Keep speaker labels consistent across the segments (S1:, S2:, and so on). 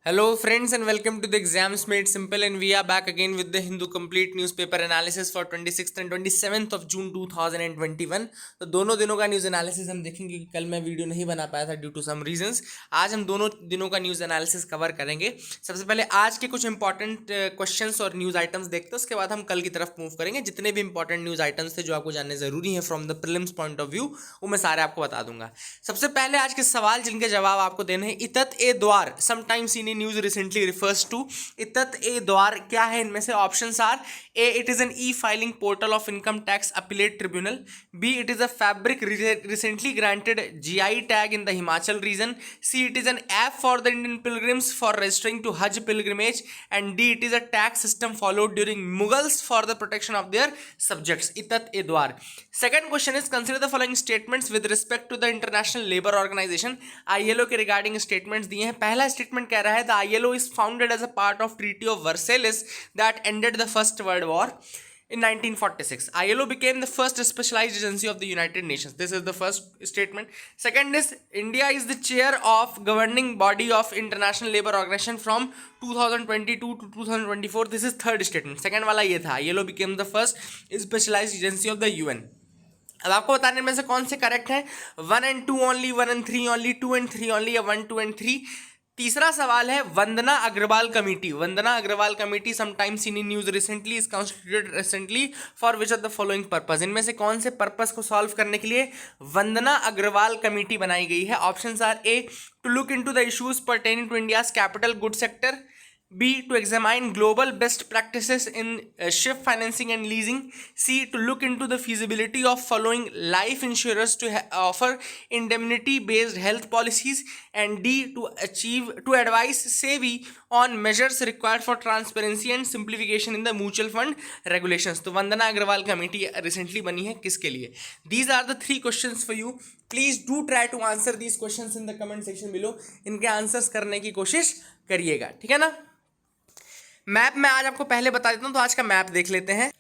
S1: Hello friends and welcome to the Exams Made Simple, and we are back again with the Hindu Complete Newspaper Analysis for 26th and 27th of June 2021। तो दोनों दिनों का news analysis हम देखेंगे कि कल मैं video नहीं बना पाया था ड्यू टू सम रीजंस। आज हम दोनों दिनों का न्यूज़ एनालिसिस कवर करेंगे। सबसे पहले आज के कुछ इंपॉर्टेंट क्वेश्चंस और न्यूज़ आइटम्स देखते हैं, उसके बाद हम कल की तरफ मूव करेंगे। जितने भी इंपॉर्टेंट न्यूज़ आइटम्स थे जो आपको जानने जरूरी है from the prelims point of view, वो मैं सारे आपको बता दूंगा। सबसे पहले आज के सवाल जिनके जवाब आपको देने हैं, ITAT e Dwar sometimes in news recently refers to. ITAT e Dwar क्या है? इनमें से options are: A, it is an e filing portal of income tax appellate tribunal; B, it is a fabric recently granted GI tag in the Himachal region; C, it is an app for the Indian pilgrims for registering to Hajj pilgrimage; and D, it is a tax system followed during Mughals for the protection of their subjects. ITAT e Dwar. Second question is: consider the following statements with respect to the international labour organisation. ILO के regarding statements दिए हैं। पहला statement कह रहा है the ILO is founded as a part of treaty of Versailles that ended the first world war in 1946. ILO became the first specialized agency of the United Nations. This is the first statement. Second is India is the chair of governing body of International Labour Organization from 2022 to 2024. This is third statement. Second वाला ये था, ILO became the first specialized agency of the UN. अब आपको बताने में से कौन से करेक्ट है? 1 and 2 only, 1 and 3 only, 2 and 3 only, या 1, 2 and 3? तीसरा सवाल है Vandana Agarwal committee. Vandana Agarwal committee sometimes in news recently is constituted recently for which of the following purpose. इनमें से कौन से पर्पस को सॉल्व करने के लिए वंदना अग्रवाल कमेटी बनाई गई है? Options are: A, to look into the issues pertaining to India's capital good sector; B, to examine global best practices in ship financing and leasing; C, to look into the feasibility of following life insurers to offer indemnity based health policies; and D, to advise SEBI on measures required for transparency and simplification in the mutual fund regulations। तो वंदना Agarwal committee recently बनी है किसके लिए? These are the three questions for you. Please do try to answer these questions in the comment section below. इनके answers करने की कोशिश करिएगा, ठीक है ना। मैप मैं आज आपको पहले बता देता हूं, तो आज का मैप देख लेते हैं।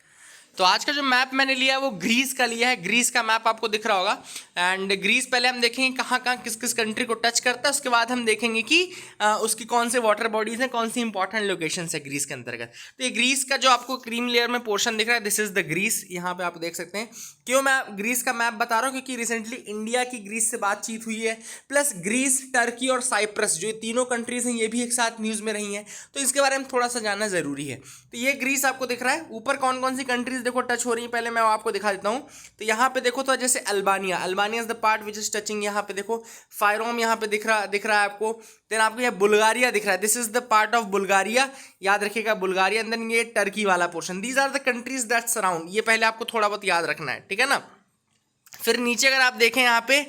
S1: तो आज का जो मैप मैंने लिया है वो ग्रीस का लिया है। ग्रीस का मैप आपको दिख रहा होगा। एंड ग्रीस पहले हम देखेंगे कहाँ कहाँ किस किस कंट्री को टच करता है, उसके बाद हम देखेंगे कि उसकी कौन से वाटर बॉडीज हैं, कौन सी इंपॉर्टेंट लोकेशन है ग्रीस के अंतर्गत। तो ये ग्रीस का जो आपको क्रीम लेयर में पोर्शन दिख रहा है, दिस इज द ग्रीस। यहाँ पे आप देख सकते हैं। क्यों मैं ग्रीस का मैप बता रहा हूँ? क्योंकि रिसेंटली इंडिया की ग्रीस से बातचीत हुई है, प्लस ग्रीस, टर्की और साइप्रस, जो ये तीनों कंट्रीज हैं, ये भी एक साथ न्यूज़ में रही हैं, तो इसके बारे में थोड़ा सा जानना जरूरी है। तो ये ग्रीस आपको दिख रहा है। ऊपर कौन कौन सी कंट्रीज देखो टच हो रही है, पहले मैं आपको दिखा देता हूं। तो यहाँ पे देखो, तो जैसे Albania, Albania is the part which is touching, यहाँ पे देखो फायरोम यहाँ पे दिख रहा है आपको। देन आपको ये बुल्गारिया दिख रहा है, this is the part of Bulgaria, याद रखिएगा बुल्गारिया। देन ये टर्की वाला portion, these are the countries that surround. ये पहले आपको थोड़ा बहुत याद रखना है, ठीक है ना। फिर नीचे अगर आप देखें, यहाँ पे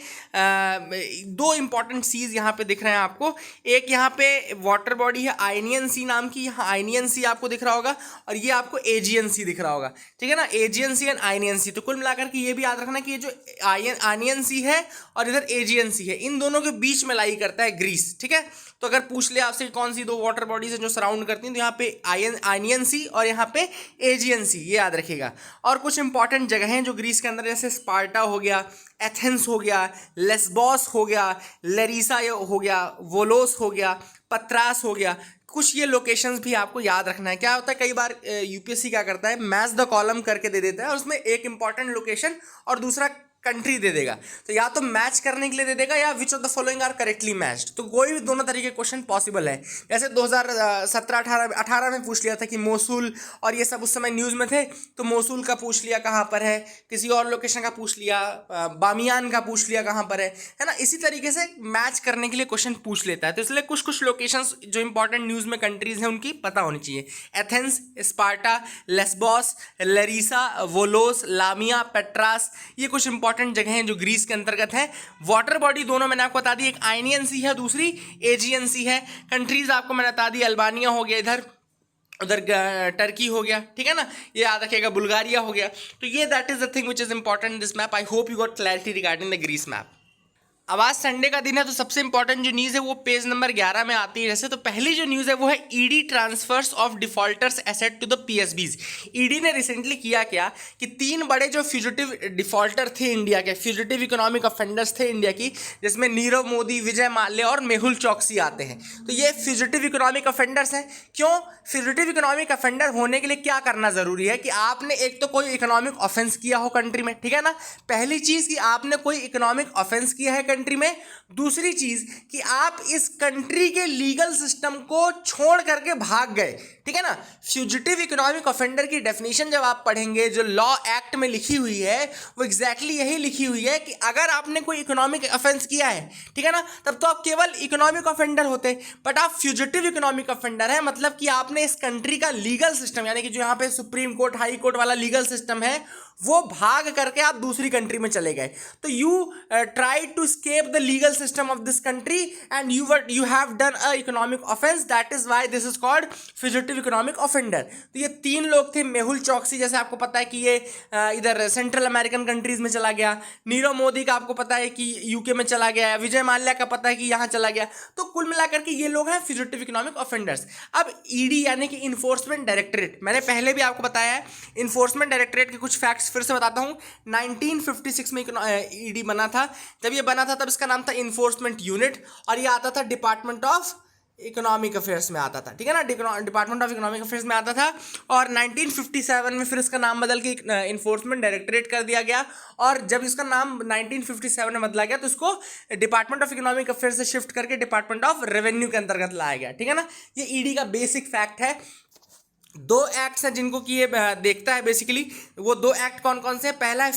S1: दो इंपॉर्टेंट सीज यहाँ पे दिख रहे हैं आपको। एक यहाँ पे वाटर बॉडी है आयनियन सी नाम की, यहाँ आयनियन सी आपको दिख रहा होगा, और ये आपको एजियन सी दिख रहा होगा, ठीक है ना। एजियन सी एंड आयनियन सी। तो कुल मिलाकर के ये भी याद रखना कि ये जो आयनियन सी है और इधर एजियन सी है, इन दोनों के बीच में लाई करता है ग्रीस, ठीक है। तो अगर पूछ ले आपसे कौन सी दो वाटर बॉडीज है जो सराउंड करती हैं, तो यहाँ पे आयनियन सी और यहाँ पे एजियन सी, ये याद रखिएगा। और कुछ इंपॉर्टेंट जगह हैं जो ग्रीस के अंदर, जैसे स्पार्टा हो गया, एथेंस हो गया, लेस्बोस हो गया, लेरिसा हो गया, वोलोस हो गया, पत्रास हो गया। कुछ ये लोकेशंस भी आपको याद रखना है। क्या होता है, कई बार यूपीएससी क्या करता है, मैच द कॉलम करके दे देता है, और उसमें एक इंपॉर्टेंट लोकेशन और दूसरा कंट्री दे देगा। तो या तो मैच करने के लिए दे देगा, या which of the following are correctly matched. तो कोई भी दोनों तरीके के क्वेश्चन पॉसिबल है। जैसे 2017-18 में पूछ लिया था कि मोसूल, और ये सब उस समय न्यूज़ में थे, तो मोसूल का पूछ लिया कहाँ पर है, किसी और लोकेशन का पूछ लिया, बामियान का पूछ लिया कहाँ पर है ना। इसी तरीके से मैच करने के लिए क्वेश्चन पूछ लेता है। तो इसलिए कुछ कुछ लोकेशंस जो इंपॉर्टेंट न्यूज़ में कंट्रीज हैं उनकी पता होनी चाहिए। एथेंस, स्पार्टा, लेस्बोस, लरीसा, वोलोस, लामिया, पेट्रास, ये कुछ इंपॉर्टेंट जगह हैं जो ग्रीस के अंतर्गत है। वाटर बॉडी दोनों मैंने आपको बता दी, एक आयनियन सी है, दूसरी एजियन सी है। कंट्रीज आपको मैंने बता दी, अल्बानिया हो गया इधर, उधर टर्की हो गया, ठीक है ना। ये याद रखिएगा, बुल्गारिया हो गया। तो ये that is the thing which is important in this map. I hope you got clarity regarding the Greece map. अब आज संडे का दिन है तो सबसे इंपॉर्टेंट जो न्यूज़ है वो पेज नंबर 11 में आती है। जैसे तो पहली जो न्यूज़ है वो है ED transfers of defaulters asset to the PSBs. ED ने रिसेंटली किया क्या कि 3 बड़े जो फ्यूजिटिव डिफॉल्टर थे इंडिया के, फ्यूजिटिव इकोनॉमिक ऑफेंडर्स थे इंडिया की, जिसमें नीरव मोदी, विजय माल्या और मेहुल चौकसी आते हैं। तो ये फ्यूजिटिव इकोनॉमिक ऑफेंडर्स हैं। क्यों? फ्यूजिटिव इकोनॉमिक ऑफेंडर होने के लिए क्या करना जरूरी है कि आपने एक तो कोई इकोनॉमिक ऑफेंस किया हो कंट्री में, ठीक है ना। पहली चीज कि आपने कोई इकोनॉमिक ऑफेंस किया है कंट्री में। दूसरी चीज कि आप इस कंट्री के लीगल सिस्टम को छोड़ करके भाग गए, ठीक है ना। फ्यूजिटिव इकोनॉमिक ऑफेंडर की डेफिनेशन जब आप पढ़ेंगे जो लॉ एक्ट में लिखी हुई है वो एग्जैक्टली यही लिखी हुई है कि अगर आपने कोई इकोनॉमिक ऑफेंस किया है, ठीक है ना, तब तो आप केवल इकोनॉमिक ऑफेंडर होते, बट आप फ्यूजिटिव इकोनॉमिक ऑफेंडर है, मतलब कि आपने इस कंट्री का लीगल सिस्टम, यानी कि जो यहाँ पे सुप्रीम कोर्ट, हाई कोर्ट वाला लीगल सिस्टम है, वो भाग करके आप दूसरी कंट्री में चले गए। तो you try to escape the legal system of this country and you have done a economic offence, that is why this is called fugitive economic offender. तो ये 3 लोग थे। मेहुल चौकसी, जैसे आपको पता है कि ये इधर सेंट्रल अमेरिकन कंट्रीज में चला गया। नीरव मोदी का आपको पता है कि यूके में चला गया। विजय माल्या का पता है कि यहाँ चला गया। तो कुल मिलाकर के ये लोग हैं फ्यूजिटिव इकोनॉमिक ऑफेंडर्स। अब ईडी यानी कि इन्फोर्समेंट डायरेक्टरेट, मैंने पहले भी आपको बताया है, इन्फोर्समेंट डायरेक्टरेट के कुछ फैक्ट्स फिर से बताता हूं। 1956 में ईडी बना था। जब ये बना था तब इसका नाम था इन्फोर्समेंट यूनिट, और ये आता था डिपार्टमेंट ऑफ इकोनॉमिक अफेयर्स में आता था, ठीक है ना, डिपार्टमेंट ऑफ इकोनॉमिक अफेयर्स में आता था। और 1957 में फिर इसका नाम बदल के इन्फोर्समेंट डायरेक्टरेट कर दिया गया। और जब इसका नाम 1957 में बदला गया तो इसको डिपार्टमेंट ऑफ इकोनॉमिक अफेयर्स से शिफ्ट करके डिपार्टमेंट ऑफ रेवेन्यू के अंतर्गत लाया गया, ठीक है ना। ये ईडी का बेसिक फैक्ट है। 2 एक्ट्स हैं जिनको कि ये देखता है बेसिकली। वो 2 एक्ट कौन कौन से हैं? पहला है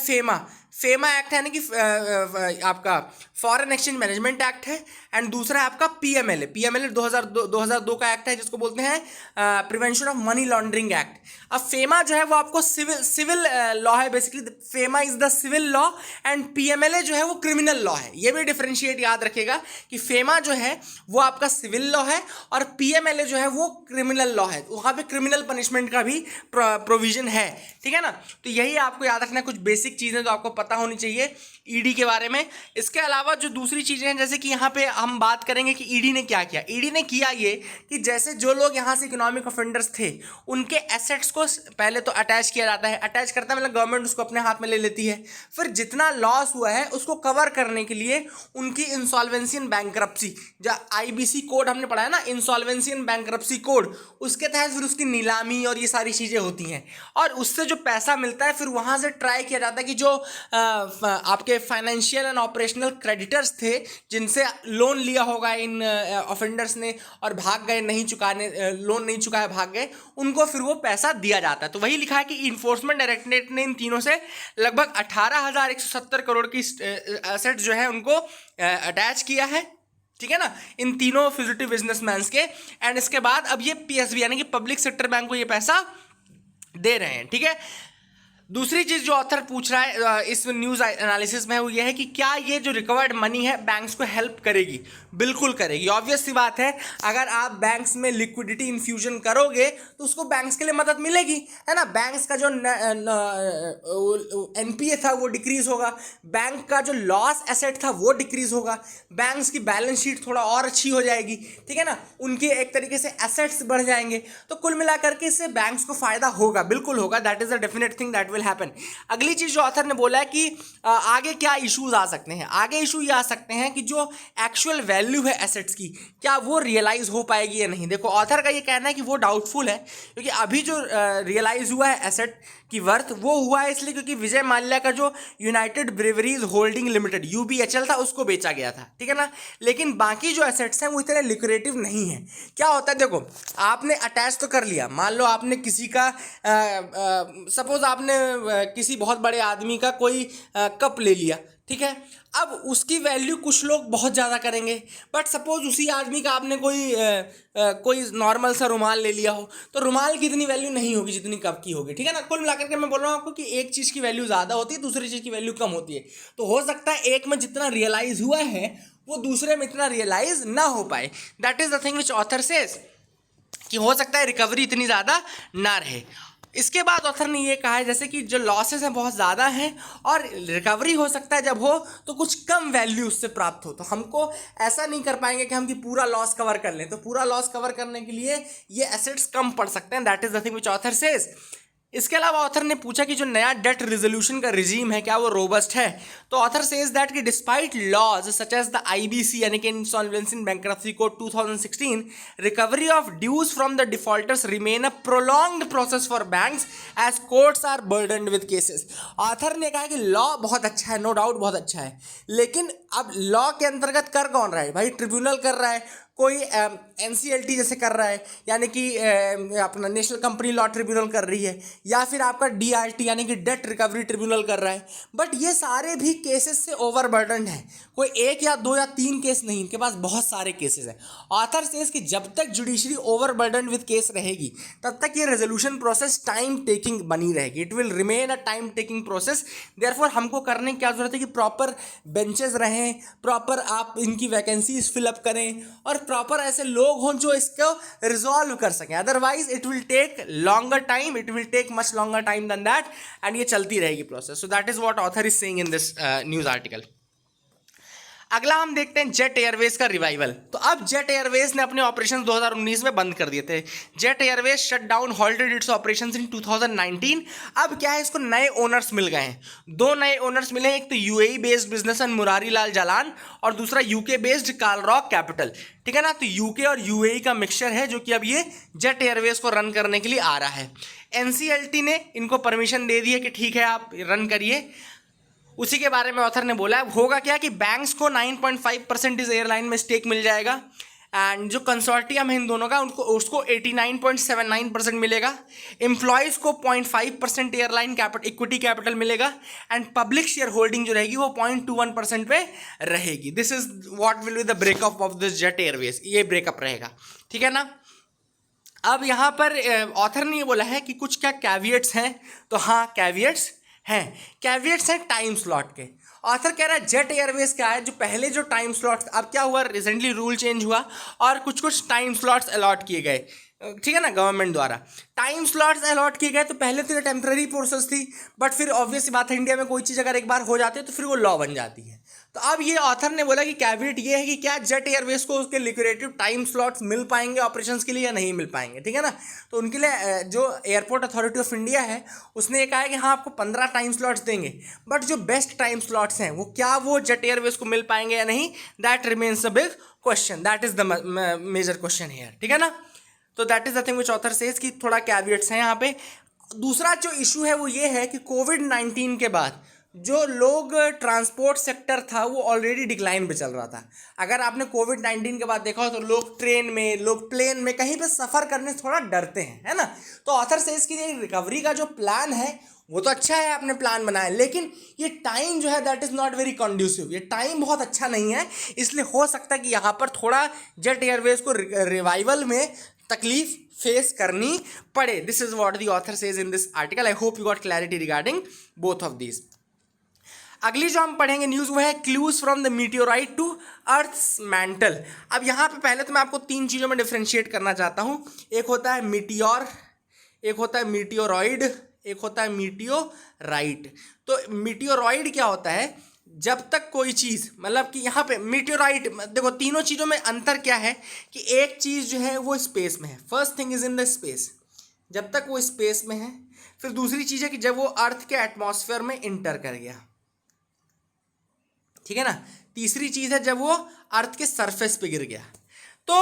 S1: फेमा एक्ट है, यानी कि आपका फॉरेन एक्सचेंज मैनेजमेंट एक्ट है। एंड दूसरा है आपका पीएमएलए 2002 का एक्ट है, जिसको बोलते हैं prevention of money laundering act. अब फेमा जो है वो आपको सिविल लॉ है basically. FEMA is the civil law and PMLA जो है वो क्रिमिनल लॉ है। ये भी डिफरेंशिएट याद रखेगा कि फेमा जो है वो आपका सिविल लॉ है और पीएमएलए जो है वो क्रिमिनल लॉ है। वहाँ पे क्रिमिनल पनिशमेंट का भी प्रोविजन है, ठीक है ना। तो यही आपको याद रखना है, कुछ बेसिक चीज़ें जो आपको पता होनी चाहिए ईडी के बारे में। इसके अलावा जो दूसरी चीज़ें हैं, जैसे कि यहाँ पे हम बात करेंगे कि ईडी ने क्या किया। ईडी ने किया ये कि जैसे जो लोग यहाँ से इकोनॉमिक ऑफेंडर्स थे उनके एसेट्स को पहले तो अटैच किया जाता है। अटैच करता है मतलब गवर्नमेंट उसको अपने हाथ में ले लेती है। फिर जितना लॉस हुआ है उसको कवर करने के लिए उनकी इंसॉल्वेंसी एंड बैंकरप्सी, जो आईबीसी कोड हमने पढ़ा है ना, इंसॉल्वेंसी एंड बैंकरप्सी कोड, उसके तहत फिर उसकी नीलामी और ये सारी चीज़ें होती हैं। और उससे जो पैसा मिलता है फिर वहाँ से ट्राई किया जाता है कि जो आपके फाइनेंशियल एंड ऑपरेशनल क्रेडिटर्स थे जिनसे लोन लिया होगा इन ऑफेंडर्स ने और भाग गए, नहीं चुकाने, लोन नहीं चुकाया, भाग गए, उनको फिर वो पैसा दिया जाता है। तो वही लिखा है कि इन्फोर्समेंट डायरेक्टरेट ने इन तीनों से लगभग 18,170 करोड़ की एसेट जो है उनको अटैच किया है, ठीक है ना, इन तीनों फ्यूजिटिव बिजनेसमैन के। एंड इसके बाद अब ये पीएसबी यानी कि पब्लिक सेक्टर बैंक को ये पैसा दे रहे हैं, ठीक है। दूसरी चीज़ जो ऑथर पूछ रहा है इस न्यूज़ एनालिसिस में वो ये है कि क्या ये जो रिकवर्ड मनी है बैंक्स को हेल्प करेगी? बिल्कुल करेगी। ऑब्वियस सी बात है, अगर आप बैंक्स में लिक्विडिटी इन्फ्यूजन करोगे तो उसको बैंक्स के लिए मदद मिलेगी, है ना। बैंक्स का जो एनपीए था वो डिक्रीज होगा, बैंक का जो लॉस एसेट था वो डिक्रीज होगा, बैंक्स की बैलेंस शीट थोड़ा और अच्छी हो जाएगी, ठीक है ना, उनके एक तरीके से एसेट्स बढ़ जाएंगे। तो कुल मिलाकर के इससे बैंक्स को फायदा होगा, बिल्कुल होगा। That is a definite thing that will happen. अगली चीज जो ऑथर ने बोला है कि आगे क्या इश्यूज आ सकते हैं। आगे इशू ये आ सकते हैं कि जो एक्चुअल वैल्यू है एसेट्स की, क्या वो रियलाइज हो पाएगी या नहीं। देखो ऑथर का ये कहना है कि वो डाउटफुल है, क्योंकि अभी जो रियलाइज हुआ है एसेट की वर्थ वो हुआ है इसलिए क्योंकि विजय माल्या का जो यूनाइटेड ब्रेवरीज होल्डिंग लिमिटेड यूबीएचएल था उसको बेचा गया था, ठीक है ना। लेकिन बाकी जो एसेट्स हैं वो इतने लिक्रेटिव नहीं है। क्या होता है, देखो आपने अटैच तो कर लिया, मान लो आपने किसी का सपोज आपने किसी बहुत बड़े आदमी का कोई कप ले लिया, ठीक है। अब उसकी वैल्यू कुछ लोग बहुत ज़्यादा करेंगे, बट सपोज उसी आदमी का आपने कोई नॉर्मल सा रुमाल ले लिया हो तो रुमाल की इतनी वैल्यू नहीं होगी जितनी कप की होगी, ठीक है ना। कुल मिलाकर के मैं बोल रहा हूँ आपको कि एक चीज़ की वैल्यू ज़्यादा होती है, दूसरी चीज़ की वैल्यू कम होती है। तो हो सकता है एक में जितना रियलाइज हुआ है वो दूसरे में इतना रियलाइज ना हो पाए। That is the thing which author says कि हो सकता है रिकवरी इतनी ज़्यादा ना रहे। इसके बाद ऑथर ने ये कहा है जैसे कि जो लॉसेस हैं बहुत ज़्यादा हैं और रिकवरी हो सकता है जब हो तो कुछ कम वैल्यू उससे प्राप्त हो, तो हमको ऐसा नहीं कर पाएंगे कि हम कि पूरा लॉस कवर कर लें, तो पूरा लॉस कवर करने के लिए ये एसेट्स कम पड़ सकते हैं। That is the thing which author says. इसके अलावा ऑथर ने पूछा कि जो नया डेट रिजोल्यूशन का रिजीम है क्या वो रोबस्ट है, तो ऑथर सेज दैट कि despite laws such as the IBC यानी कि insolvency and bankruptcy code 2016, recovery of dues from the defaulters remain a prolonged process for banks as courts are burdened with cases. Author ने कहा कि law बहुत अच्छा है, no doubt बहुत अच्छा है, लेकिन अब लॉ के अंतर्गत कर कौन रहा है भाई? ट्रिब्यूनल कर रहा है, कोई एनसीएलटी जैसे कर रहा है यानी कि अपना नेशनल कंपनी लॉ ट्रिब्यूनल कर रही है, या फिर आपका डीआरटी यानी कि डेट रिकवरी ट्रिब्यूनल कर रहा है, बट ये सारे भी केसेस से ओवरबर्डन है। कोई एक या दो या तीन केस नहीं, इनके पास बहुत सारे केसेस हैं। ऑथर सेज कि जब तक जुडिशरी ओवरबर्डन विद केस रहेगी तब तक ये रेजोल्यूशन प्रोसेस टाइम टेकिंग बनी रहेगी, it will remain a time taking process. Therefore हमको करने की क्या जरूरत है कि प्रॉपर बेंचेस रहें, प्रॉपर आप इनकी वैकेंसीज फिलअप करें और प्रॉपर ऐसे लोग हों जो इसको रिजॉल्व कर सकें, otherwise it will take longer time, it will take much longer time than that, and ये चलती रहेगी process. So that is what author is saying in this news article. अगला हम देखते हैं जेट एयरवेज का रिवाइवल। तो अब जेट एयरवेज ने अपने ऑपरेशन 2019 में बंद कर दिए थे। Jet Airways shut down halted it's operations in 2019। अब क्या है, इसको नए ओनर्स मिल गए हैं, दो नए ओनर्स मिले हैं, एक तो UAE based businessman Murari Lal Jalan और दूसरा UK based Kalrock Capital, ठीक है ना। तो यूके और यूएई का मिक्सचर है जो कि अब ये जेट एयरवेज को रन करने के लिए आ रहा है। एनसीएलटी ने इनको परमिशन दे दी है कि ठीक है आप रन करिए। उसी के बारे में ऑथर ने बोला है होगा क्या कि बैंक्स को 9.5% इस एयरलाइन में स्टेक मिल जाएगा, एंड जो कंसोर्टियम है इन दोनों का उसको 89.79% मिलेगा, एम्प्लॉयज़ को 0.5% एयरलाइन इक्विटी कैपिटल मिलेगा, एंड पब्लिक शेयर होल्डिंग जो रहेगी वो 0.21% पे रहेगी। This is what will be the breakup of this jet Airways, ये ब्रेकअप रहेगा, ठीक है ना। अब यहाँ पर ऑथर ने ये बोला है कि कुछ क्या कैविएट्स हैं, तो हाँ कैविएट्स हैं। कैविएट्स हैं टाइम स्लॉट के। ऑथर कह रहा है जेट एयरवेज क्या है, जो पहले जो टाइम स्लॉट्स, अब क्या हुआ रिसेंटली रूल चेंज हुआ और कुछ कुछ टाइम स्लॉट्स अलॉट किए गए, ठीक है ना, गवर्नमेंट द्वारा टाइम स्लॉट्स अलॉट किए गए। तो पहले तो ये टेम्प्रेरी प्रोसेस थी, बट फिर ऑब्वियस बात है इंडिया में कोई चीज़ अगर एक बार हो जाती है तो फिर वो लॉ बन जाती है। तो अब ये ऑथर ने बोला कि कैविएट ये है कि क्या जेट एयरवेज को उसके लिक्विडेटिव टाइम स्लॉट्स मिल पाएंगे ऑपरेशंस के लिए या नहीं मिल पाएंगे, ठीक है ना। तो उनके लिए जो एयरपोर्ट अथॉरिटी ऑफ इंडिया है उसने ये कहा है कि हाँ आपको 15 टाइम स्लॉट्स देंगे, बट जो बेस्ट टाइम स्लॉट्स हैं वो क्या वो जेट एयरवेज को मिल पाएंगे या नहीं, that remains a big question, that is the major question here, ठीक है ना। तो that is the thing which author says कि थोड़ा कैविएट्स हैं यहाँ पे। दूसरा जो इशू है वो ये है कि कोविड-19 के बाद जो लोग ट्रांसपोर्ट सेक्टर था वो ऑलरेडी डिक्लाइन पे चल रहा था। अगर आपने कोविड-19 के बाद देखा हो तो लोग ट्रेन में, लोग प्लेन में, कहीं पे सफ़र करने से थोड़ा डरते हैं, है ना। तो ऑथर से इसकी रिकवरी का जो प्लान है वो तो अच्छा है, आपने प्लान बनाया, लेकिन ये टाइम जो है that is not very conducive, ये टाइम बहुत अच्छा नहीं है, इसलिए हो सकता है कि यहाँ पर थोड़ा जेट एयरवेज को रिवाइवल में तकलीफ फेस करनी पड़े। This is what the author says in this article. I hope you got clarity regarding both of these. अगली जो हम पढ़ेंगे न्यूज़ वो है clues from the meteorite to earth's mantle. अब यहाँ पे पहले तो मैं आपको तीन चीज़ों में डिफ्रेंशिएट करना चाहता हूँ। एक होता है मीटियोर, एक होता है मीटियोरॉइड, एक होता है मीटियोराइट। तो मीटियोरॉइड क्या होता है, जब तक कोई चीज़, मतलब कि यहाँ पे मीटियोराइट, देखो तीनों चीज़ों में अंतर क्या है कि एक चीज़ जो है वो स्पेस में है, first thing is in the space, जब तक वो स्पेस में है। फिर दूसरी चीज़ है कि जब वो अर्थ के एटमॉस्फेयर में इंटर कर गया, ठीक है ना। तीसरी चीज़ है जब वो अर्थ के सरफेस पे गिर गया। तो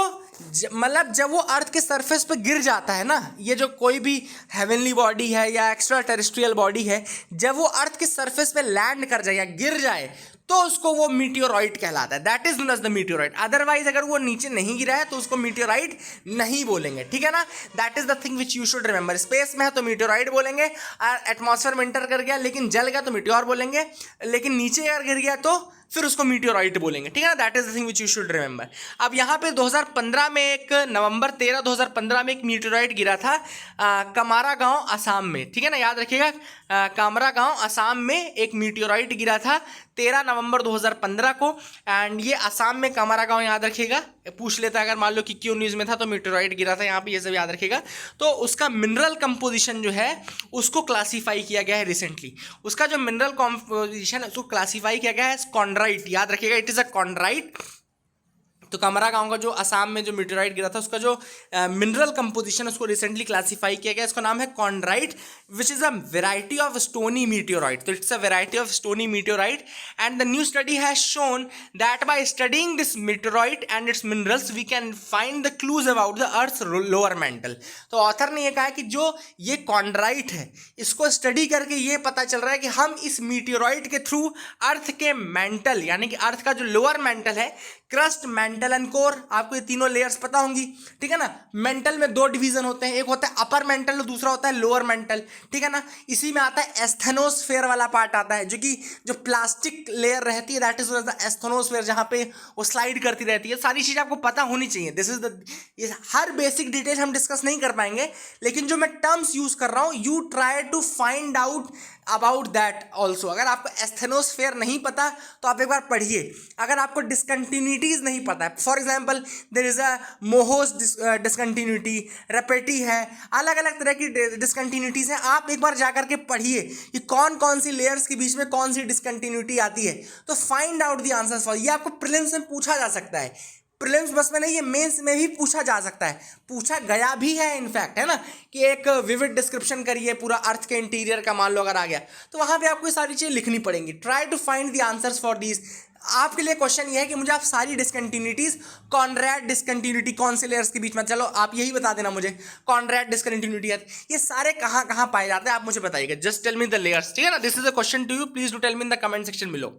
S1: मतलब जब वो अर्थ के सरफेस पे गिर जाता है ना, ये जो कोई भी हेवनली बॉडी है या एक्स्ट्रा टेरेस्ट्रियल बॉडी है, जब वो अर्थ के सरफेस पे लैंड कर जाए या गिर जाए तो उसको वो मीटियोराइट कहलाता है, that is known as the meteorite. Otherwise अगर वो नीचे नहीं गिरा है तो उसको मीटियोराइट नहीं बोलेंगे, ठीक है ना। That is the thing which you should remember. Space में है तो मीटियोराइट बोलेंगे, एटमॉस्फेयर में इंटर कर गया लेकिन जल गया तो मीटियोर बोलेंगे, लेकिन नीचे अगर गिर गया तो फिर उसको मीटियोराइट बोलेंगे, ठीक है ना। That is the thing which you should remember. अब यहाँ पे 2015 में एक नवंबर 13 2015 में एक मीटियोराइट गिरा था कमारा गांव असम में, ठीक है ना, याद रखिएगा। कामरा गांव असम में एक मीटियोराइट गिरा था 13 नवंबर 2015 को, एंड ये असम में कामरा गांव, याद रखिएगा पूछ लेता है, अगर मान लो कि क्यों न्यूज़ में था तो मीटेरॉइड गिरा था यहाँ पे, ये सब याद रखिएगा। तो उसका मिनरल कंपोजिशन जो है उसको क्लासीफाई किया गया है रिसेंटली। उसका जो मिनरल कंपोजिशन है उसको क्लासीफाई किया गया है कॉन्ड्राइट, याद रखिएगा, इट इज़ अ कॉन्ड्राइट। तो कमरा गांव का जो असम में जो मीटेरॉइड गिरा था उसका जो मिनरल कंपोजिशन उसको रिसेंटली क्लासीफाई किया गया, इसका नाम है chondrite, which is a variety of stony meteoroid. तो it's a variety of stony meteoroid and the new study has shown that by studying this meteoroid and its minerals we can find the clues about the earth lower mantle. तो author ने यह कहा है कि जो ये chondrite है इसको स्टडी करके ये पता चल रहा है कि हम इस मीटेरॉइड के थ्रू अर्थ के मेंटल यानी कि अर्थ का जो लोअर मेंटल है, क्रस्ट, मेंटल एंड कोर, आपको ये तीनों लेयर्स पता होंगी, ठीक है ना। मेंटल में दो डिवीजन होते हैं, एक होता है अपर मेंटल और दूसरा होता है लोअर मेंटल, ठीक है ना। इसी में आता है एस्थेनोस्फेयर वाला पार्ट आता है, जो कि जो प्लास्टिक लेयर रहती है दैट इज द एस्थेनोस्फेयर, जहां पे वो स्लाइड करती रहती है। सारी चीज़ आपको पता होनी चाहिए। दिस इज द, ये हर बेसिक डिटेल हम डिस्कस नहीं कर पाएंगे, लेकिन जो मैं टर्म्स यूज कर रहा हूं you try to find out about that also. अगर आपको एस्थेनोस्फेयर नहीं पता तो आप एक बार पढ़िए। अगर आपको डिसकंटिन्यूटीज नहीं पता है, for example there is a Moho's discontinuity, Repetti है, अलग अलग तरह की डिसकंटिन्यूटीज हैं, आप एक बार जाकर के पढ़िए कि कौन कौन सी लेयर्स के बीच में कौन सी डिसकंटिन्यूटी आती है। तो find out the answers for, ये आपको प्रीलिम्स में पूछा जा सकता है। प्रीलिम्स बस में नहीं, ये मेंस में भी पूछा जा सकता है, पूछा गया भी है इनफैक्ट, है ना, कि एक विविड डिस्क्रिप्शन करिए पूरा अर्थ के इंटीरियर का, मान लो अगर आ गया तो वहां पे आपको ये सारी चीजें लिखनी पड़ेंगी। Try to find the answers for these. आपके लिए क्वेश्चन ये है कि मुझे आप सारी डिसकंटिन्यूटीज, कॉन्ड्रैड डिसकंटिन्यूटी कौन से लेयर्स के बीच में, चलो आप यही बता देना मुझे, कॉन्ड्रैड डिसकंटिन्यूटी है, ये सारे कहाँ कहाँ पाए जाते हैं आप मुझे बताइएगा। Just tell me the layers, ठीक है ना। This is a question to you, please do tell me in the comment section below.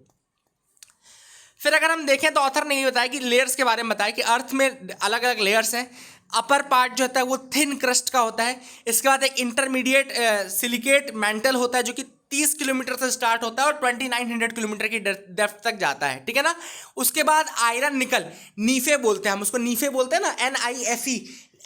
S1: फिर अगर हम देखें तो ऑथर ने ये बताया कि लेयर्स के बारे में बताया कि अर्थ में अलग अलग लेयर्स हैं। अपर पार्ट जो होता है वो थिन क्रस्ट का होता है। इसके बाद एक इंटरमीडिएट सिलिकेट मेंटल होता है जो कि 30 किलोमीटर से स्टार्ट होता है और 2900 किलोमीटर की डेप्थ तक जाता है, ठीक है ना। उसके बाद आयरन निकल, नीफे बोलते हैं हम उसको, नीफे बोलते हैं ना, NIFE,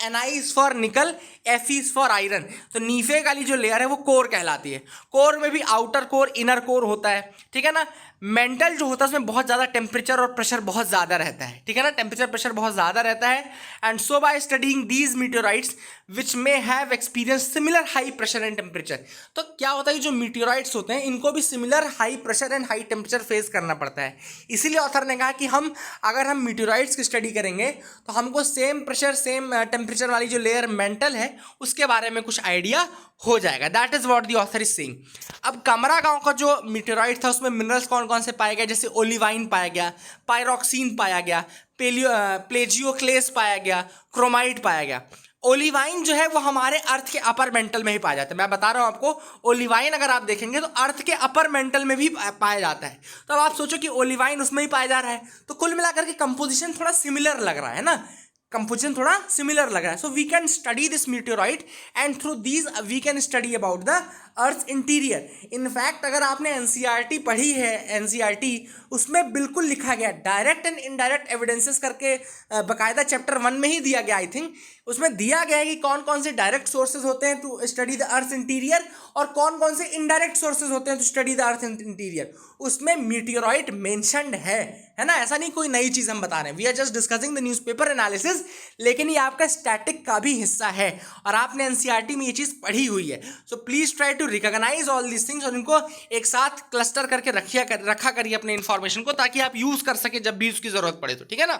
S1: NI इज फॉर निकल, FE इज फॉर आयरन। तो नीफे वाली जो लेयर है वो कोर कहलाती है। कोर में भी आउटर कोर, इनर कोर होता है, ठीक है ना। मेंटल जो होता है उसमें बहुत ज़्यादा टेम्परेचर और प्रेशर बहुत ज़्यादा रहता है, ठीक है ना, टेम्परेचर प्रेशर बहुत ज़्यादा रहता है। And so by studying these meteorites which may have experience similar high pressure and temperature. तो क्या होता है, जो मीटेराइट्स होते हैं इनको भी similar high pressure and high temperature face करना पड़ता है। इसीलिए ऑथर ने कहा कि अगर हम मीटेराइट्स की स्टडी करेंगे तो हमको सेम प्रेशर सेम टेम्परेचर वाली जो लेयर मेंटल है उसके बारे में कुछ आइडिया हो जाएगा। That is what the author is saying. अब कमरा गांव का जो मीटेराइट था उसमें मिनरल्स कौन कौन से पाए गए, जैसे ओलिवाइन पाया गया, पायरोक्सिन पाया गया, प्लेजियोक्लेस पाया गया, क्रोमाइट पाया गया। ओलिवाइन जो है वो हमारे अर्थ के अपर मेंटल में ही पाया जाता है। मैं बता रहा हूं आपको, ओलिवाइन अगर आप देखेंगे तो अर्थ के अपर मेंटल में भी पाया जाता है। तो अब आप सोचो कि ओलिवाइन उसमें ही पाया जा रहा है, तो कुल मिलाकर के कंपोजिशन थोड़ा सिमिलर लग रहा है ना, कंपोजिशन थोड़ा सिमिलर लग रहा है। So we can study this meteorite and through these we can study about the earth interior. In fact अगर आपने NCERT पढ़ी है, NCERT उसमें बिल्कुल लिखा गया डायरेक्ट एंड इनडायरेक्ट एविडेंसेस करके, बाकायदा चैप्टर 1 में ही दिया गया, आई थिंक उसमें दिया गया है कि कौन कौन से डायरेक्ट सोर्सेज होते हैं to study the earth interior और कौन कौन से इनडायरेक्ट सोर्सेज होते हैं to study the earth interior. उसमें मीटेराइट मेंशन्ड है ना, ऐसा नहीं कोई नई चीज़ हम बता रहे हैं। We are just discussing the newspaper analysis, लेकिन ये आपका स्टैटिक का भी हिस्सा है और आपने NCERT में ये चीज़ पढ़ी हुई है। So please try to recognise all these things और इनको एक साथ क्लस्टर करके रखा करिए अपने इन्फॉर्मेशन को, ताकि आप यूज़ कर सके जब भी उसकी ज़रूरत पड़े तो, ठीक है ना।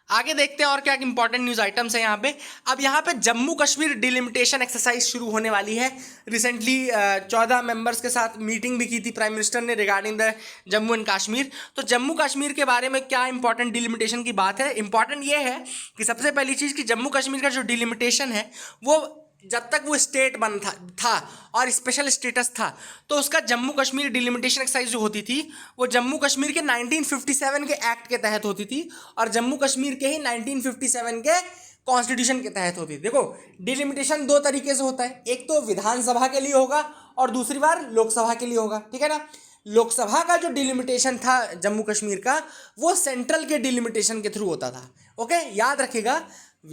S1: आगे देखते हैं और क्या इंपॉर्टेंट न्यूज़ आइटम्स है यहाँ पे। अब यहाँ पे जम्मू कश्मीर डिलिमिटेशन एक्सरसाइज शुरू होने वाली है। रिसेंटली 14 मेंबर्स के साथ मीटिंग भी की थी प्राइम मिनिस्टर ने regarding the Jammu and Kashmir. तो जम्मू कश्मीर के बारे में क्या इंपॉर्टेंट डिलिमिटेशन की बात है, इंपॉर्टेंट ये है कि सबसे पहली चीज़ कि जम्मू कश्मीर का जो डिलिमिटेशन है वो जब तक वो स्टेट बन था और स्पेशल स्टेटस था तो उसका जम्मू कश्मीर डिलिमिटेशन एक्सरसाइज जो होती थी वो जम्मू कश्मीर के 1957 के एक्ट के तहत होती थी और जम्मू कश्मीर के ही 1957 के कॉन्स्टिट्यूशन के तहत होती थी। देखो डिलिमिटेशन दो तरीके से होता है, एक तो विधानसभा के लिए होगा और दूसरी बार लोकसभा के लिए होगा, ठीक है ना। लोकसभा का जो डिलिमिटेशन था जम्मू कश्मीर का वो सेंट्रल के डिलिमिटेशन के थ्रू होता था। ओके, याद रखिएगा,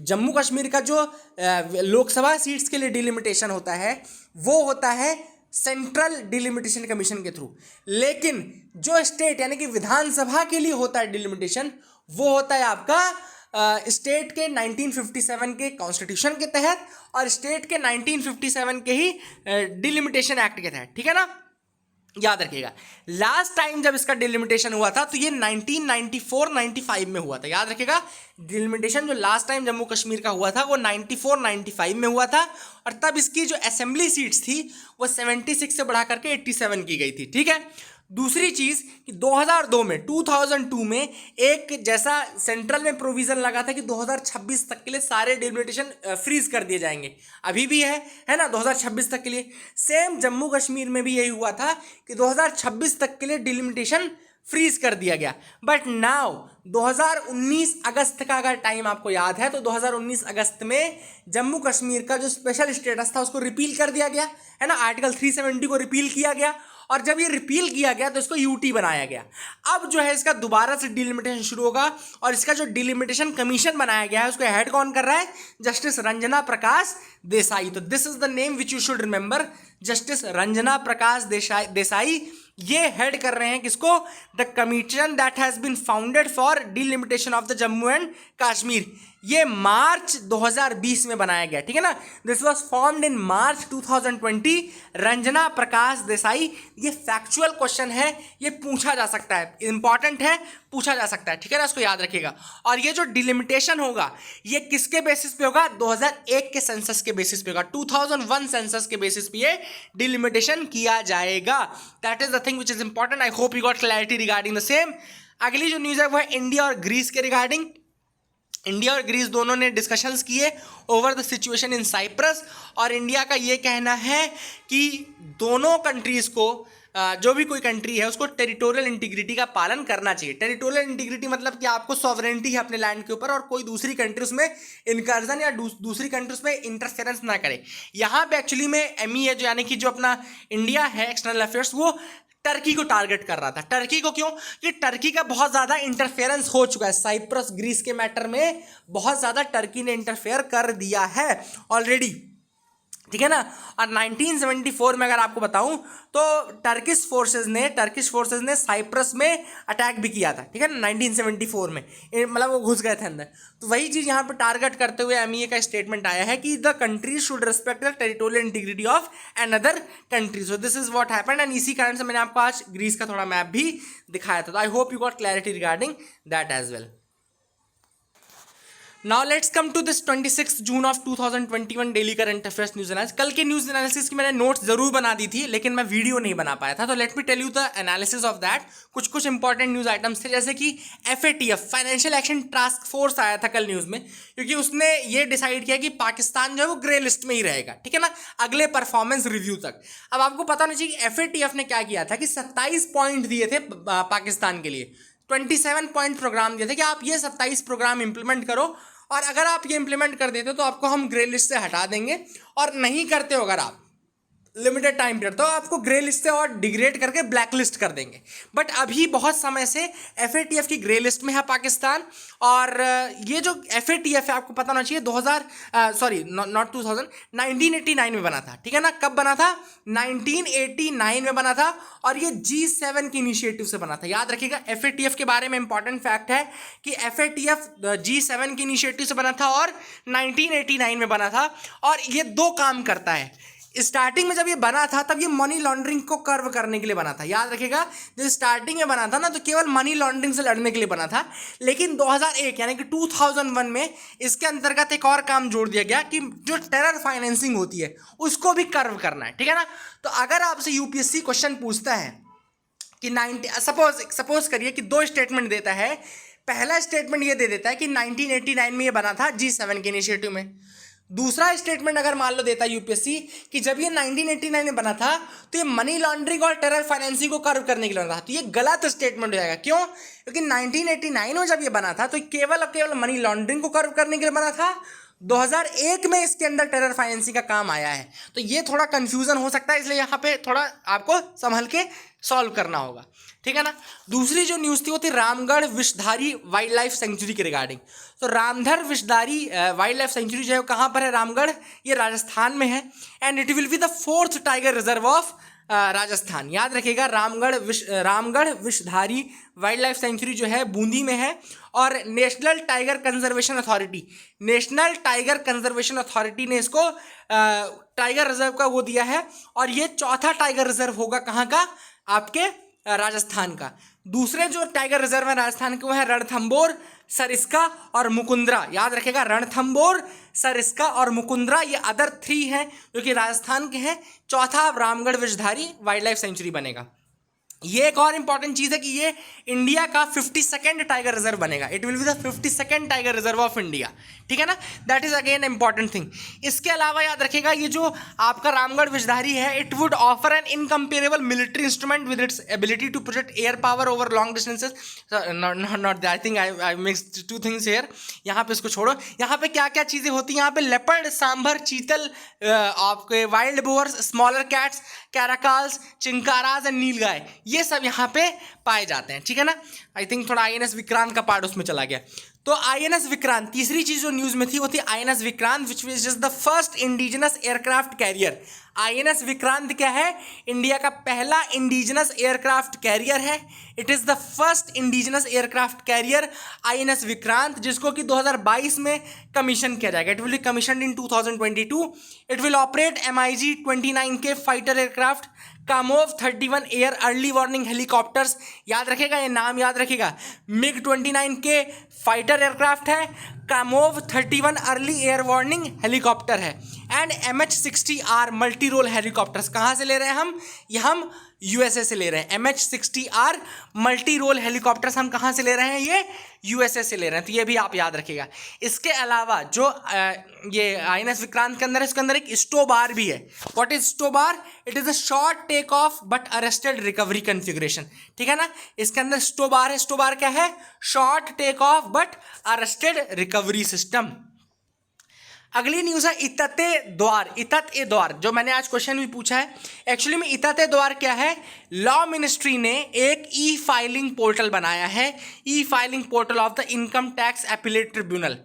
S1: जम्मू कश्मीर का जो लोकसभा सीट्स के लिए डिलिमिटेशन होता है वो होता है सेंट्रल डिलिमिटेशन कमीशन के थ्रू, लेकिन जो स्टेट यानी कि विधानसभा के लिए होता है डिलिमिटेशन वो होता है आपका स्टेट के 1957 के कॉन्स्टिट्यूशन के तहत और स्टेट के 1957 के ही डिलिमिटेशन एक्ट के तहत, ठीक है ना। याद रखिएगा लास्ट टाइम जब इसका डिलिमिटेशन हुआ था तो ये 1994-95 में हुआ था। याद रखिएगा डिलिमिटेशन जो लास्ट टाइम जम्मू कश्मीर का हुआ था वो 94-95 में हुआ था और तब इसकी जो असेंबली सीट्स थी वो 76 से बढ़ा करके 87 की गई थी, ठीक है। दूसरी चीज़ कि 2002 में एक जैसा सेंट्रल में प्रोविज़न लगा था कि 2026 तक के लिए सारे डिलिमिटेशन फ्रीज कर दिए जाएंगे, अभी भी है ना 2026 तक के लिए। सेम जम्मू कश्मीर में भी यही हुआ था कि 2026 तक के लिए डिलिमिटेशन फ्रीज कर दिया गया। बट नाउ 2019 अगस्त का अगर टाइम आपको याद है तो 2019 अगस्त में जम्मू कश्मीर का जो स्पेशल स्टेटस था उसको रिपील कर दिया गया, है ना। आर्टिकल 370 को रिपील किया गया और जब ये रिपील किया गया तो इसको यूटी बनाया गया। अब जो है इसका दोबारा से डिलिमिटेशन शुरू होगा और इसका जो डिलिमिटेशन कमीशन बनाया गया है उसको हेड कौन कर रहा है? जस्टिस रंजना प्रकाश देसाई। तो this is the name which you should remember, justice Ranjana Prakash Desai ये हेड कर रहे हैं किसको? The commission that has been founded for delimitation of the Jammu and Kashmir. ये मार्च 2020 में बनाया गया, ठीक है ना। This was formed in March 2020। Ranjana Prakash Desai, ये फैक्चुअल क्वेश्चन है, ये पूछा जा सकता है, इंपॉर्टेंट है, पूछा जा सकता है, ठीक है ना, इसको याद रखिएगा। और ये जो डिलिमिटेशन होगा ये किसके बेसिस पे होगा? 2001 के सेंसस के बेसिस पे होगा, 2001 सेंसस के बेसिस पे ये डिलिमिटेशन किया जाएगा। That is the thing which is important. I hope you got clarity regarding the same. अगली जो न्यूज़ है वो है इंडिया और ग्रीस के रिगार्डिंग। इंडिया और ग्रीस दोनों ने डिस्कशंस किए over the situation in Cyprus और इंडिया का ये कहना है कि दोनों कंट्रीज़ को जो भी कोई कंट्री है उसको टेरिटोरियल इंटीग्रिटी का पालन करना चाहिए। टेरिटोरियल इंटीग्रिटी मतलब कि आपको सॉवरेनिटी है अपने लैंड के ऊपर और कोई दूसरी कंट्री उसमें इनकर्जन या दूसरी कंट्री उसमें इंटरफेरेंस ना करे। यहाँ पे एक्चुअली में MEA जो यानी कि जो अपना इंडिया है एक्सटर्नल अफेयर्स वो टर्की को टारगेट कर रहा था। टर्की को क्यों? कि टर्की का बहुत ज़्यादा इंटरफेरेंस हो चुका है साइप्रस ग्रीस के मैटर में, बहुत ज़्यादा टर्की ने इंटरफेयर कर दिया है ऑलरेडी, ठीक है ना। और 1974 में अगर आपको बताऊं तो टर्किश फोर्सेस ने साइप्रस में अटैक भी किया था, ठीक है ना, 1974 में, मतलब वो घुस गए थे अंदर। तो वही चीज़ यहाँ पे टारगेट करते हुए MEA का स्टेटमेंट आया है कि the country should respect the territorial integrity of another country. So this is what happened and इसी कारण से मैंने आपको आज ग्रीस का थोड़ा मैप भी दिखाया था। तो I hope you got clarity regarding that as well. Now let's come to this 26 June of 2021 daily current affairs news analysis. कल के न्यूज एनालिसिस की मैंने नोट्स जरूर बना दी थी लेकिन मैं वीडियो नहीं बना पाया था, तो let me tell you the analysis of that. कुछ इंपॉर्टेंट न्यूज आइटम्स थे जैसे कि FATF financial action task force आया था कल न्यूज में, क्योंकि उसने ये डिसाइड किया कि पाकिस्तान जो है वो ग्रे लिस्ट में ही रहेगा, ठीक है ना, अगले परफॉर्मेंस रिव्यू तक। अब आपको पता होना चाहिए कि FATF ने क्या किया था कि 27 पॉइंट दिए थे पाकिस्तान के लिए, 27 पॉइंट प्रोग्राम दिए थे कि आप ये 27 प्रोग्राम इंप्लीमेंट करो और अगर आप ये इंप्लीमेंट कर देते हो तो आपको हम ग्रे लिस्ट से हटा देंगे, और नहीं करते हो अगर आप लिमिटेड टाइम पीरियड तो आपको ग्रे लिस्ट से और डिग्रेड करके ब्लैक लिस्ट कर देंगे। बट अभी बहुत समय से FATF की ग्रे लिस्ट में है पाकिस्तान, और ये जो FATF है आपको पता होना चाहिए 1989 में बना था, ठीक है ना। कब बना था? 1989 में बना था और ये G7 की इनिशिएटिव से बना था। याद रखिएगा FATF के बारे में इंपॉर्टेंट फैक्ट है कि FATF G7 की इनिशिएटिव से बना था और 1989 में बना था, और ये दो काम करता है। स्टार्टिंग में जब ये बना था तब ये मनी लॉन्ड्रिंग को कर्व करने के लिए बना था। याद रखिएगा जब स्टार्टिंग में बना था ना तो केवल मनी लॉन्ड्रिंग से लड़ने के लिए बना था, लेकिन 2001 यानी कि 2001 में इसके अंतर्गत एक और काम जोड़ दिया गया कि जो टेरर फाइनेंसिंग होती है उसको भी कर्व करना है, ठीक है ना। तो अगर आपसे UPSC क्वेश्चन पूछता है कि सपोज करिए कि दो स्टेटमेंट देता है, पहला स्टेटमेंट ये दे देता है कि 1989 में ये बना था G7 के इनिशिएटिव में, दूसरा स्टेटमेंट अगर मान लो देता है UPSC कि जब ये 1989 में बना था तो ये मनी लॉन्ड्रिंग और टेरर फाइनेंसिंग को कर्व करने के लिए बना था, तो ये गलत स्टेटमेंट हो जाएगा। क्यों? क्योंकि 1989 में जब ये बना था तो केवल और केवल मनी लॉन्ड्रिंग को कर्व करने के लिए बना था, 2001 में इसके अंदर टेरर फाइनेंसिंग का काम आया है। तो ये थोड़ा कंफ्यूजन हो सकता है, इसलिए यहाँ पे थोड़ा आपको संभल के सॉल्व करना होगा, ठीक है ना। दूसरी जो न्यूज़ थी वो थी Ramgarh Vishdhari wild life sanctuary के रिगार्डिंग। तो Ramgarh Vishdhari wild life sanctuary जो है कहाँ पर है? रामगढ़, ये राजस्थान में है, and it will be the 4th tiger reserve of Rajasthan. याद रखिएगा Ramgarh Vishdhari wild life sanctuary जो है बूंदी में है। और नेशनल टाइगर कंजर्वेशन अथॉरिटी ने इसको टाइगर रिजर्व का वो दिया है, और ये चौथा टाइगर रिजर्व होगा कहाँ का, आपके राजस्थान का। दूसरे जो टाइगर रिजर्व है राजस्थान के वो है रणथंबोर, सरिस्का और मुकुंदरा। याद रखेगा, रणथंबोर, सरिस्का और मुकुंदरा, ये अदर 3 हैं जो कि राजस्थान के हैं। चौथा Ramgarh Vishdhari wild life sanctuary बनेगा। ये एक और इंपॉर्टेंट चीज है कि ये इंडिया का 52nd टाइगर रिजर्व बनेगा। It will be the 52nd tiger reserve of India, ठीक है ना। That is again important thing. इसके अलावा याद रखिएगा, ये जो आपका रामगढ़ विषधारी है, it would offer an incomparable military instrument with its ability to project air power over long distances. Not I think I mixed 2 things here. यहाँ पे इसको छोड़ो, यहाँ पे क्या क्या चीजें होती हैं, यहाँ पे लेपर्ड, सांभर, चीतल, आपके wild boars, smaller cats, caracals, chinkaras and nilgai, ये सब यहाँ पे पाए जाते हैं, ठीक है ना। आई थिंक थोड़ा INS विक्रांत का पार्ट उसमें चला गया। तो INS विक्रांत, तीसरी चीज जो न्यूज में थी वो थी INS Vikrant, which was just the first indigenous aircraft carrier. INS Vikrant क्या है, इंडिया का पहला इंडिजिनस एयरक्राफ्ट कैरियर है। It is the first indigenous aircraft carrier INS Vikrant, जिसको कि 2022 में कमीशन किया जाएगा। It will be commission in 2022। It will operate MiG-29K fighter aircraft, Kamov 31 air early warning helicopters. याद रखेगा, ये नाम याद रखेगा, MiG-29K फाइटर एयरक्राफ्ट है, Kamov 31 early air warning helicopter है, and MH-60R multi role helicopters. कहाँ से ले रहे हैं हम, ये हम USA से ले रहे हैं। MH-60R मल्टी रोल हेलीकॉप्टर्स हम कहाँ से ले रहे हैं, ये USA से ले रहे हैं। तो ये भी आप याद रखिएगा। इसके अलावा जो ये INS विक्रांत के अंदर है, इसके अंदर एक स्टोबार भी है। What is STOBAR? It is a short take off but arrested recovery configuration, ठीक है ना। इसके अंदर स्टोबार है। स्टोबार क्या है? Short take off but arrested recovery system. अगली न्यूज़ है इतत ए द्वार, जो मैंने आज क्वेश्चन भी पूछा है। एक्चुअली में इतत ए द्वार क्या है, लॉ मिनिस्ट्री ने एक फाइलिंग पोर्टल बनाया है। Filing portal of the income tax appellate tribunal.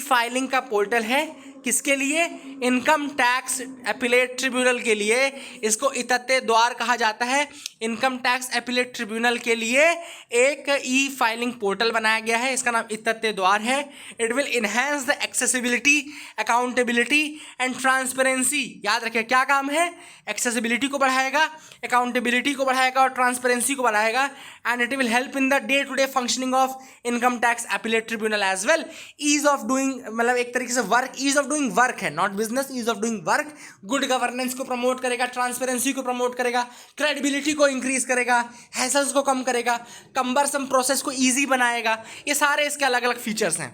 S1: Filing का पोर्टल है, किसके लिए? इनकम टैक्स अपीलेट ट्रिब्यूनल के लिए। इसको इतत ए द्वार कहा जाता है। इनकम टैक्स अपीलेट ट्रिब्यूनल के लिए एक फाइलिंग पोर्टल बनाया गया है, इसका नाम इतत ए द्वार है। It will enhance the accessibility, accountability and transparency. याद रखिए, क्या काम है? एक्सेसिबिलिटी को बढ़ाएगा, अकाउंटेबिलिटी को बढ़ाएगा और ट्रांसपेरेंसी को बढ़ाएगा। And it will help in the day to day functioning of income tax appellate tribunal as well. Ease of doing, मतलब एक तरीके से work, ease of doing work है, not business, ease of doing work. Good governance को promote करेगा, transparency को promote करेगा, credibility को इंक्रीज करेगा, हैसल्स को कम करेगा, कंबरसम प्रोसेस को इजी बनाएगा। ये सारे इसके अलग अलग फीचर्स हैं।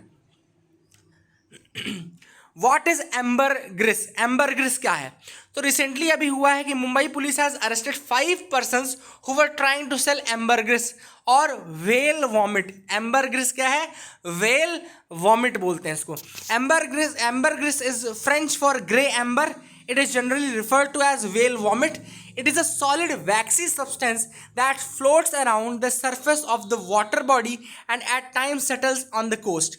S1: What is ambergris? एम्बरग्रिस क्या है? तो रिसेंटली अभी हुआ है कि Mumbai police has arrested 5 persons who were trying to sell ambergris और वेल वॉमिट। एम्बरग्रिस क्या है? वेल वॉमिट बोलते हैं इसको। Ambergris is French for grey amber. It is generally referred to as whale vomit. It is a solid waxy substance that floats around the surface of the water body and at times settles on the coast.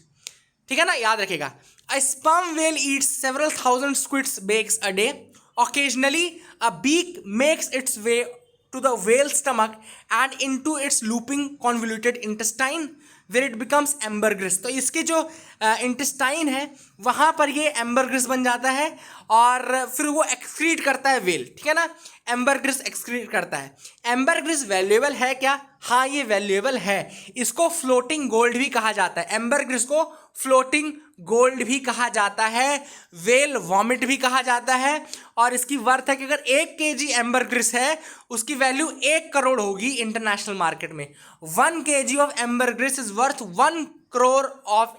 S1: ठीक है ना, याद रखिएगा। A sperm whale eats several thousand squid bakes a day. Occasionally, a beak makes its way to the whale's stomach and into its looping convoluted intestine, where it becomes ambergris. तो इसके जो intestine है वहाँ पर ये ambergris बन जाता है और फिर वो एक्सक्रीट करता है वेल, ठीक है ना। एम्बरग्रिस एक्सक्रीट करता है। एम्बरग्रिस वैल्यूएबल है क्या? हाँ, ये वैल्यूएबल है। इसको फ्लोटिंग गोल्ड भी कहा जाता है। एम्बरग्रिस को फ्लोटिंग गोल्ड भी कहा जाता है, वेल वॉमिट भी कहा जाता है। और इसकी वर्थ है कि अगर 1 kg एम्बरग्रिस है उसकी वैल्यू 1 करोड़ होगी इंटरनेशनल मार्केट में। 1 kg of ambergris is worth 1 crore of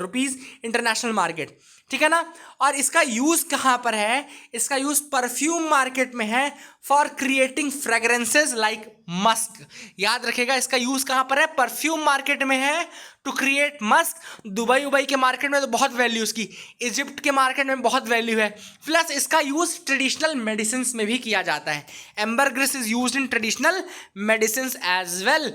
S1: rupees international market, ठीक है ना। और इसका यूज कहाँ पर है? इसका यूज परफ्यूम मार्केट में है, for creating fragrances like Musk. याद रखेगा, इसका यूज कहाँ पर है? परफ्यूम मार्केट में है, टू क्रिएट मस्क। दुबई के मार्केट में तो बहुत वैल्यू इसकी, इजिप्ट के मार्केट में बहुत वैल्यू है। प्लस इसका यूज ट्रेडिशनल मेडिसिन में भी किया जाता है। Ambergris is used in traditional medicine as well.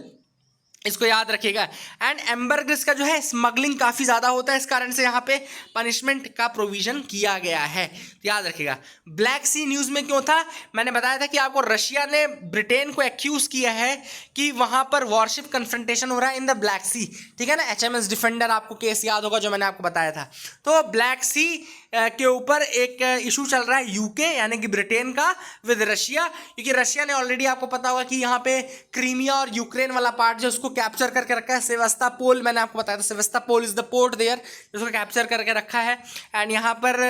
S1: इसको याद रखिएगा। एंड एम्बरग्रिस का जो है स्मगलिंग काफ़ी ज़्यादा होता है, इस कारण से यहाँ पे पनिशमेंट का प्रोविजन किया गया है, तो याद रखिएगा। ब्लैक सी न्यूज़ में क्यों था, मैंने बताया था कि आपको रशिया ने ब्रिटेन को एक्यूज़ किया है कि वहाँ पर वॉरशिप कन्फ्रंटेशन हो रहा है इन द ब्लैक सी, ठीक है ना। HMS डिफेंडर आपको केस याद होगा जो मैंने आपको बताया था। तो ब्लैक सी के ऊपर एक इशू चल रहा है यूके यानी कि ब्रिटेन का विद रशिया, क्योंकि रशिया ने ऑलरेडी आपको पता होगा कि यहाँ पे क्रीमिया और यूक्रेन वाला पार्ट जो उसको कैप्चर करके रखा है। सेवास्टोपोल मैंने आपको बताया था, Sevastopol is the port there, उसको कैप्चर करके रखा है। एंड यहाँ पर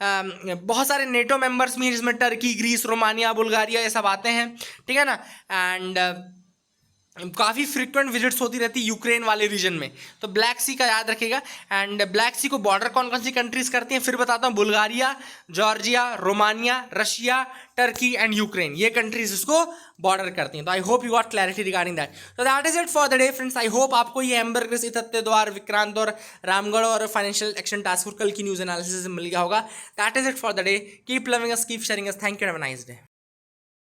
S1: बहुत सारे नेटो मेंबर्स भी, जिसमें टर्की, ग्रीस, रोमानिया, बुल्गारिया, ये सब आते हैं, ठीक है ना। एंड काफ़ी फ्रिक्वेंट विजिट्स होती रहती है यूक्रेन वाले रीजन में, तो ब्लैक सी का याद रखिएगा। एंड ब्लैक सी को बॉर्डर कौन कौन सी कंट्रीज करती हैं फिर बताता हूँ, Bulgaria, Georgia, Romania, Russia, Turkey and Ukraine, ये कंट्रीज उसको बॉर्डर करती हैं। तो I hope you got clarity regarding that. तो that is it for the day friends. I hope आपको ये एम्बरग्रिस, इतत्ते द्वार, विक्रांत और रामगढ़ और फाइनेंशियल एक्शन टास्क फोर्स कल की न्यूज़ एनालिसिस मिल गया होगा। That is it for the day. Keep loving us, keep sharing us. Thank you, have a nice day.